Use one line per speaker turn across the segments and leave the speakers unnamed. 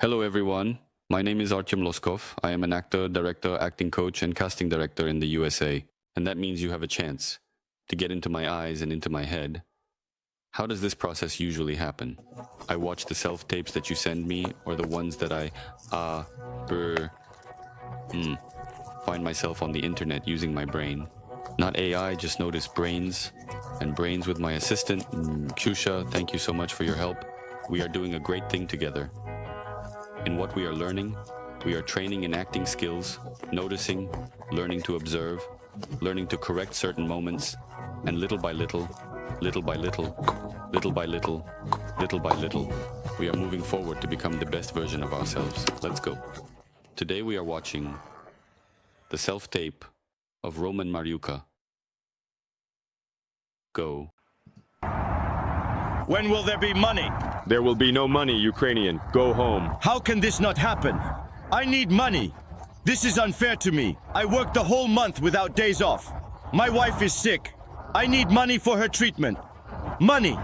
Hello everyone, my name is Artem Lyskov. I am an actor, director, acting coach, and casting director in the USA. And that means you have a chance to get into my eyes and into my head. How does this process usually happen? I watch the self-tapes that you send me, or the ones that I find myself on the internet using my brain. Not AI, just notice brains. And brains with my assistant, Kusha, thank you so much for your help. We are doing a great thing together. In what we are learning, we are training in acting skills, noticing, learning to observe, learning to correct certain moments, and little by little, little by little, little by little, little by little, we are moving forward to become the best version of ourselves. Let's go. Today we are watching the self-tape of Roman Maruka. Go.
When will there be money?
There will be no money, Ukrainian. Go home.
How can this not happen? I need money. This is unfair to me. I worked the whole month without days off. My wife is sick. I need money for her treatment. Money.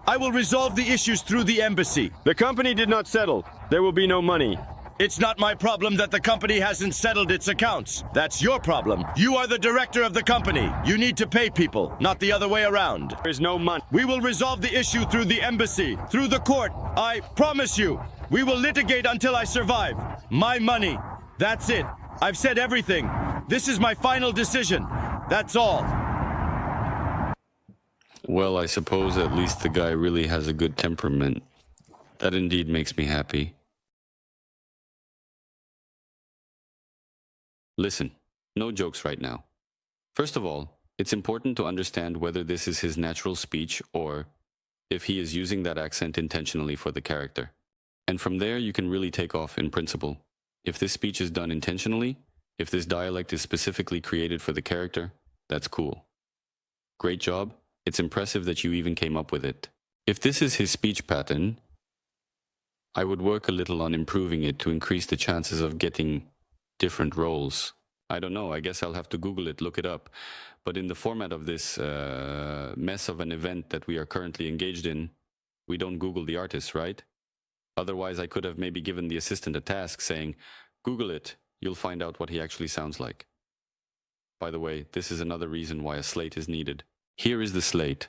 I will resolve the issues through the embassy.
The company did not settle. There will be no money.
It's not my problem that the company hasn't settled its accounts. That's your problem. You are the director of the company. You need to pay people, not the other way around.
There is no money.
We will resolve the issue through the embassy, through the court. I promise you. We will litigate until I survive. My money. That's it. I've said everything. This is my final decision. That's all.
Well, I suppose at least the guy really has a good temperament. That indeed makes me happy. Listen, no jokes right now. First of all, it's important to understand whether this is his natural speech or if he is using that accent intentionally for the character. And from there, you can really take off in principle. If this speech is done intentionally, if this dialect is specifically created for the character, that's cool. Great job. It's impressive that you even came up with it. If this is his speech pattern, I would work a little on improving it to increase the chances of getting different roles. I don't know, I guess I'll have to Google it, look it up. But in the format of this mess of an event that we are currently engaged in, we don't Google the artist, right? Otherwise, I could have maybe given the assistant a task saying, Google it, you'll find out what he actually sounds like. By the way, this is another reason why a slate is needed. Here is the slate.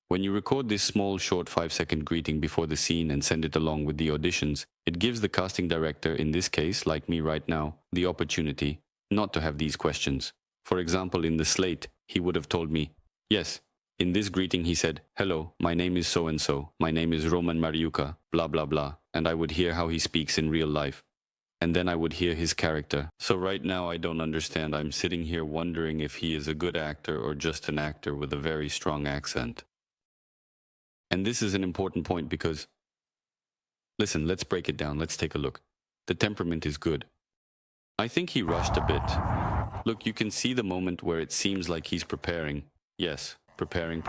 When you record this small, short 5-second greeting before the scene and send it along with the auditions, it gives the casting director, in this case, like me right now, the opportunity not to have these questions. For example, in the slate, he would have told me, yes, in this greeting he said, hello, my name is so-and-so, my name is Roman Maruka, blah blah blah, and I would hear how he speaks in real life. And then I would hear his character. So right now I don't understand. I'm sitting here wondering if he is a good actor or just an actor with a very strong accent. And this is an important point because, listen, let's break it down. Let's take a look. The temperament is good. I think he rushed a bit. Look, you can see the moment where it seems like he's preparing. Yes, preparing.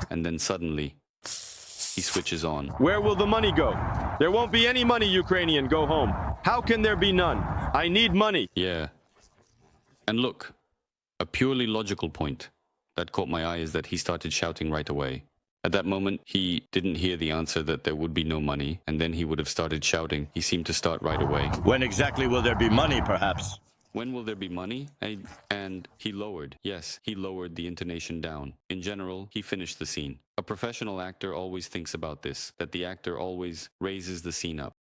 And then suddenly, he switches on.
Where will the money go? There won't be any money, Ukrainian. Go home. How can there be none? I need money.
Yeah. And look, a purely logical point that caught my eye is that he started shouting right away. At that moment, he didn't hear the answer that there would be no money, and then he would have started shouting. He seemed to start right away.
When exactly will there be money, perhaps?
When will there be money? And he lowered. Yes, he lowered the intonation down. In general, he finished the scene. A professional actor always thinks about this, that the actor always raises the scene up.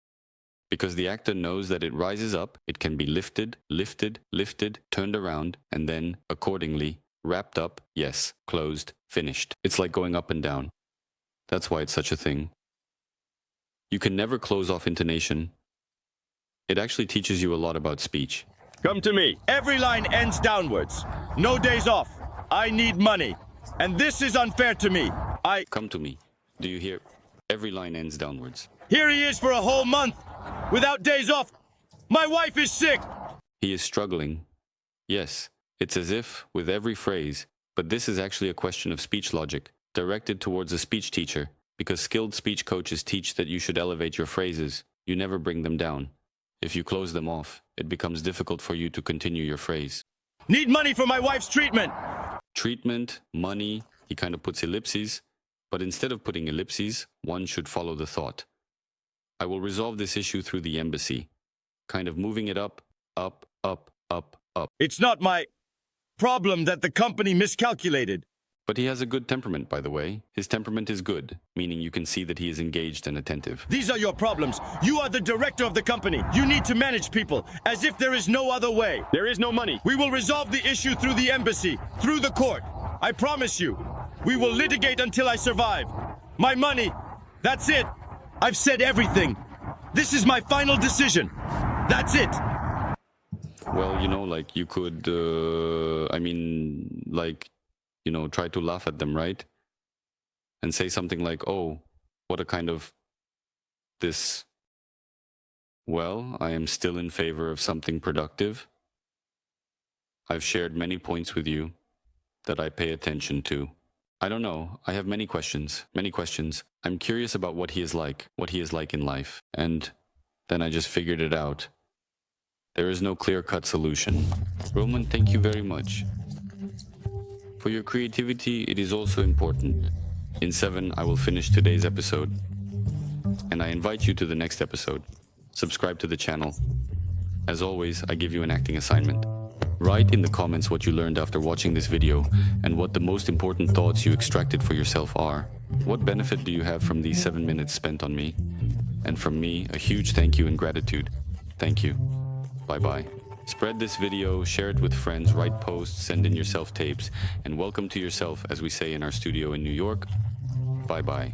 Because the actor knows that it rises up, it can be lifted, turned around, and then, accordingly, wrapped up, yes, closed, finished. It's like going up and down. That's why it's such a thing. You can never close off intonation. It actually teaches you a lot about speech.
Come to me.
Every line ends downwards. No days off. I need money. And this is unfair to me.
Come to me. Do you hear? Every line ends downwards.
Here he is for a whole month, without days off. My wife is sick.
He is struggling. Yes. It's as if, with every phrase, but this is actually a question of speech logic, directed towards a speech teacher, because skilled speech coaches teach that you should elevate your phrases, you never bring them down. If you close them off, it becomes difficult for you to continue your phrase.
Need money for my wife's treatment.
Treatment, money, he kind of puts ellipses, but instead of putting ellipses, one should follow the thought. I will resolve this issue through the embassy, kind of moving it up, up, up, up, up.
It's not my problem that the company miscalculated.
But he has a good temperament, by the way. His temperament is good, meaning you can see that he is engaged and attentive.
These are your problems. You are the director of the company. You need to manage people as if there is no other way.
There is no money.
We will resolve the issue through the embassy, through the court. I promise you. We will litigate until I survive. My money. That's it. I've said everything. This is my final decision. That's it.
Well, you know, like you could, try to laugh at them, right? And say something like, oh, what a kind of this. Well, I am still in favor of something productive. I've shared many points with you that I pay attention to. I don't know. I have many questions. I'm curious about what he is like in life. And then I just figured it out. There is no clear-cut solution. Roman, thank you very much. For your creativity, it is also important. In 7, I will finish today's episode. And I invite you to the next episode. Subscribe to the channel. As always, I give you an acting assignment. Write in the comments what you learned after watching this video and what the most important thoughts you extracted for yourself are. What benefit do you have from these 7 minutes spent on me? And from me, a huge thank you and gratitude. Thank you. Bye-bye. Spread this video, share it with friends, write posts, send in your self-tapes, and welcome to yourself, as we say in our studio in New York. Bye-bye.